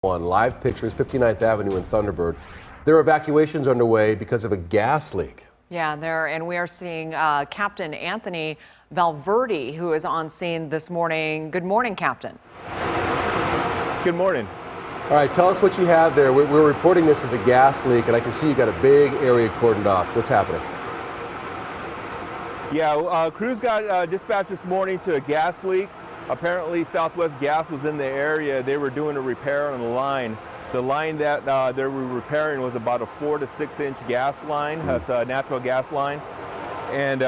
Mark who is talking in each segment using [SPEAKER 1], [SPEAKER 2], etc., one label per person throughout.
[SPEAKER 1] On live pictures, 59th Avenue in Thunderbird. There are evacuations underway because of a gas leak.
[SPEAKER 2] Yeah, and we are seeing Captain Anthony Valverde, who is on scene this morning. Good morning, Captain.
[SPEAKER 3] Good morning.
[SPEAKER 1] All right, tell us what you have there. We're reporting this as a gas leak, and I can see you got a big area cordoned off. What's happening?
[SPEAKER 3] Yeah, crews got dispatched this morning to a gas leak. Apparently, Southwest Gas was in the area. They were doing a repair on the line. The line that they were repairing was about a 4 to 6 inch gas line. That's a natural gas line. And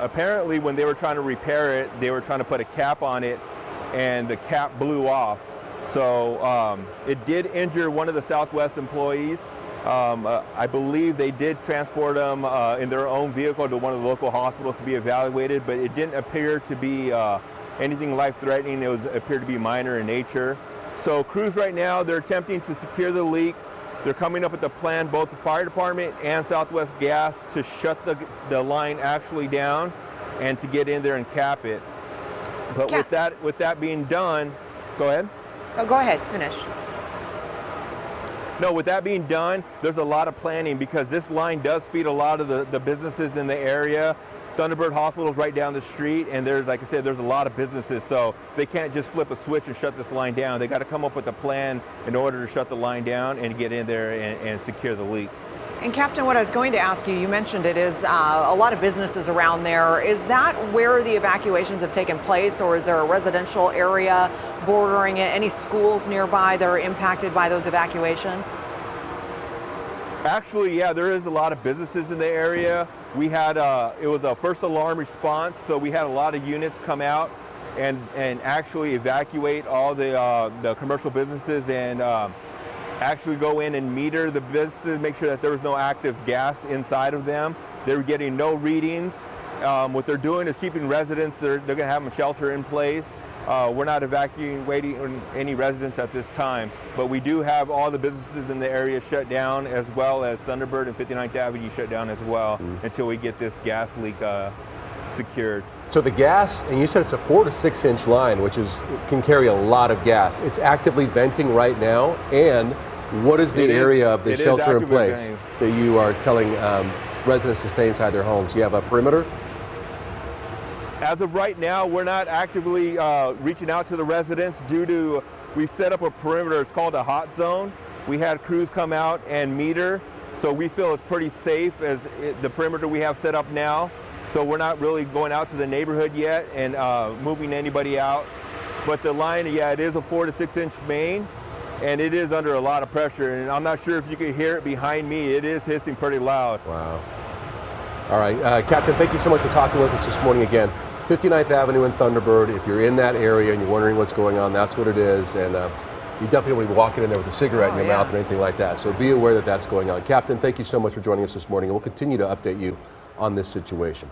[SPEAKER 3] apparently, when they were trying to repair it, they were trying to put a cap on it, and the cap blew off. So it did injure one of the Southwest employees. I believe they did transport them in their own vehicle to one of the local hospitals to be evaluated, but it didn't appear to be anything life-threatening. It appeared to be minor in nature. So crews right now, they're attempting to secure the leak. They're coming up with a plan, both the fire department and Southwest Gas, to shut the line actually down and to get in there and cap it. But with that being done, go ahead.
[SPEAKER 2] Oh, go ahead, finish.
[SPEAKER 3] No, with that being done, there's a lot of planning because this line does feed a lot of the businesses in the area. Thunderbird Hospital is right down the street, and there's, like I said, there's a lot of businesses, so they can't just flip a switch and shut this line down. They got to come up with a plan in order to shut the line down and get in there and secure the leak.
[SPEAKER 2] And Captain, what I was going to ask you, you mentioned it is a lot of businesses around there. Is that where the evacuations have taken place, or is there a residential area bordering it? Any schools nearby that are impacted by those evacuations?
[SPEAKER 3] Actually, yeah, there is a lot of businesses in the area. We had, it was a first alarm response, so we had a lot of units come out and actually evacuate all the commercial businesses and actually go in and meter the businesses, make sure that there was no active gas inside of them. They were getting no readings. What they're doing is keeping residents, they're going to have them shelter in place. We're not evacuating any residents at this time, but we do have all the businesses in the area shut down, as well as Thunderbird and 59th Avenue shut down as well until we get this gas leak secured.
[SPEAKER 1] So the gas, and you said it's a 4 to 6 inch line, which can carry a lot of gas. It's actively venting right now. And what is the area of the shelter in place that you are telling residents to stay inside their homes? You have a perimeter?
[SPEAKER 3] As of right now, we're not actively reaching out to the residents due to, we've set up a perimeter. It's called a hot zone. We had crews come out and meter, so we feel it's pretty safe as the perimeter we have set up now. So we're not really going out to the neighborhood yet and moving anybody out. But the line, yeah, it is a 4 to 6 inch main, and it is under a lot of pressure. And I'm not sure if you can hear it behind me. It is hissing pretty loud.
[SPEAKER 1] Wow. All right, Captain, thank you so much for talking with us this morning again. 59th Avenue in Thunderbird. If you're in that area and you're wondering what's going on, that's what it is. And you definitely won't be walking in there with a cigarette in your mouth or anything like that. So be aware that that's going on. Captain, thank you so much for joining us this morning, and we'll continue to update you on this situation.